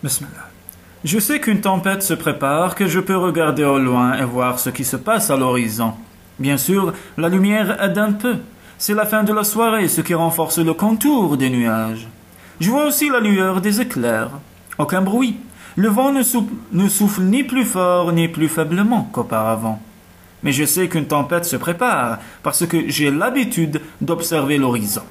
Bismillah. Je sais qu'une tempête se prépare, que je peux regarder au loin et voir ce qui se passe à l'horizon. Bien sûr, la lumière aide un peu. C'est la fin de la soirée, ce qui renforce le contour des nuages. Je vois aussi la lueur des éclairs. Aucun bruit. Le vent ne souffle ni plus fort ni plus faiblement qu'auparavant. Mais je sais qu'une tempête se prépare, parce que j'ai l'habitude d'observer l'horizon.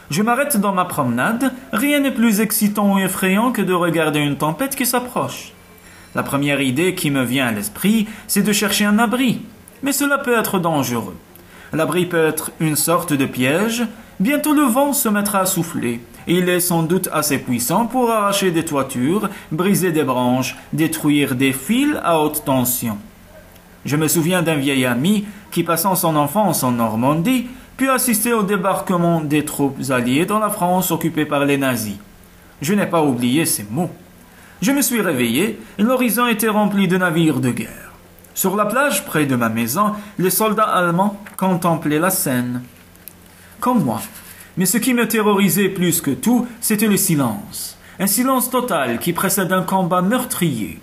Je m'arrête dans ma promenade, rien n'est plus excitant ou effrayant que de regarder une tempête qui s'approche. La première idée qui me vient à l'esprit, c'est de chercher un abri, mais cela peut être dangereux. L'abri peut être une sorte de piège, bientôt le vent se mettra à souffler, et il est sans doute assez puissant pour arracher des toitures, briser des branches, détruire des fils à haute tension. Je me souviens d'un vieil ami qui, passant son enfance en Normandie, put assister au débarquement des troupes alliées dans la France occupée par les nazis. Je n'ai pas oublié ces mots. Je me suis réveillé et l'horizon était rempli de navires de guerre. Sur la plage près de ma maison, les soldats allemands contemplaient la scène. Comme moi. Mais ce qui me terrorisait plus que tout, c'était le silence. Un silence total qui précède un combat meurtrier.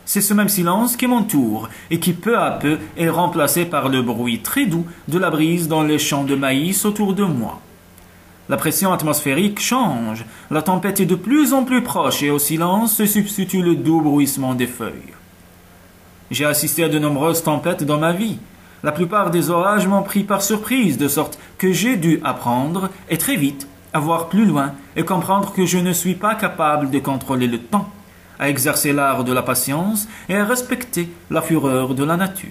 C'est ce même silence qui m'entoure et qui peu à peu est remplacé par le bruit très doux de la brise dans les champs de maïs autour de moi. La pression atmosphérique change, la tempête est de plus en plus proche et au silence se substitue le doux bruissement des feuilles. J'ai assisté à de nombreuses tempêtes dans ma vie. La plupart des orages m'ont pris par surprise, de sorte que j'ai dû apprendre, et très vite, à voir plus loin et comprendre que je ne suis pas capable de contrôler le temps, à exercer l'art de la patience et à respecter la fureur de la nature.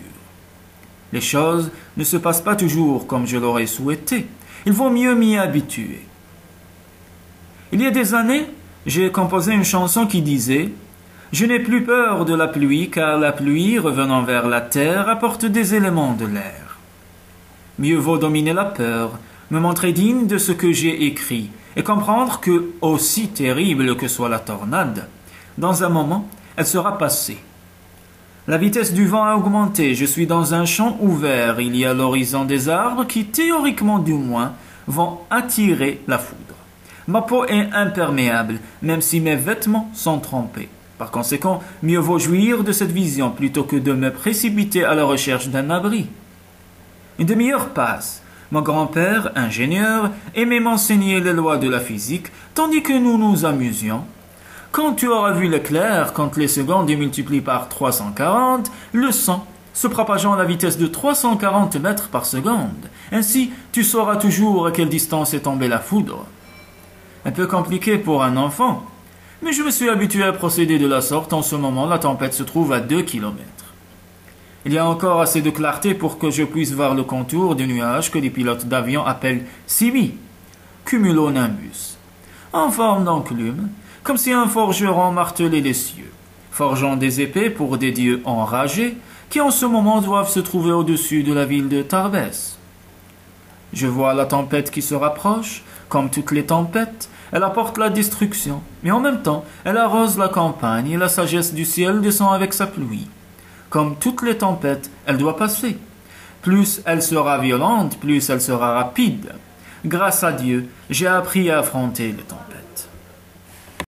Les choses ne se passent pas toujours comme je l'aurais souhaité. Il vaut mieux m'y habituer. Il y a des années, j'ai composé une chanson qui disait « Je n'ai plus peur de la pluie, car la pluie, revenant vers la terre, apporte des éléments de l'air. Mieux vaut dominer la peur, me montrer digne de ce que j'ai écrit, et comprendre que, aussi terrible que soit la tornade, dans un moment, elle sera passée. La vitesse du vent a augmenté, je suis dans un champ ouvert, il y a l'horizon des arbres qui, théoriquement du moins, vont attirer la foudre. Ma peau est imperméable, même si mes vêtements sont trempés. Par conséquent, mieux vaut jouir de cette vision plutôt que de me précipiter à la recherche d'un abri. Une demi-heure passe. Mon grand-père, ingénieur, aimait m'enseigner les lois de la physique, tandis que nous nous amusions. Quand tu auras vu l'éclair, quand les secondes est multiplié par 340, le son se propageant à la vitesse de 340 mètres par seconde. Ainsi, tu sauras toujours à quelle distance est tombée la foudre. Un peu compliqué pour un enfant, mais je me suis habitué à procéder de la sorte. En ce moment, la tempête se trouve à 2 kilomètres. Il y a encore assez de clarté pour que je puisse voir le contour des nuages que les pilotes d'avion appellent CIMI, cumulonimbus, en forme d'enclume, comme si un forgeron martelait les cieux, forgeant des épées pour des dieux enragés qui en ce moment doivent se trouver au-dessus de la ville de Tarbes. Je vois la tempête qui se rapproche, comme toutes les tempêtes, elle apporte la destruction, mais en même temps, elle arrose la campagne et la sagesse du ciel descend avec sa pluie. Comme toutes les tempêtes, elle doit passer. Plus elle sera violente, plus elle sera rapide. Grâce à Dieu, j'ai appris à affronter les tempêtes.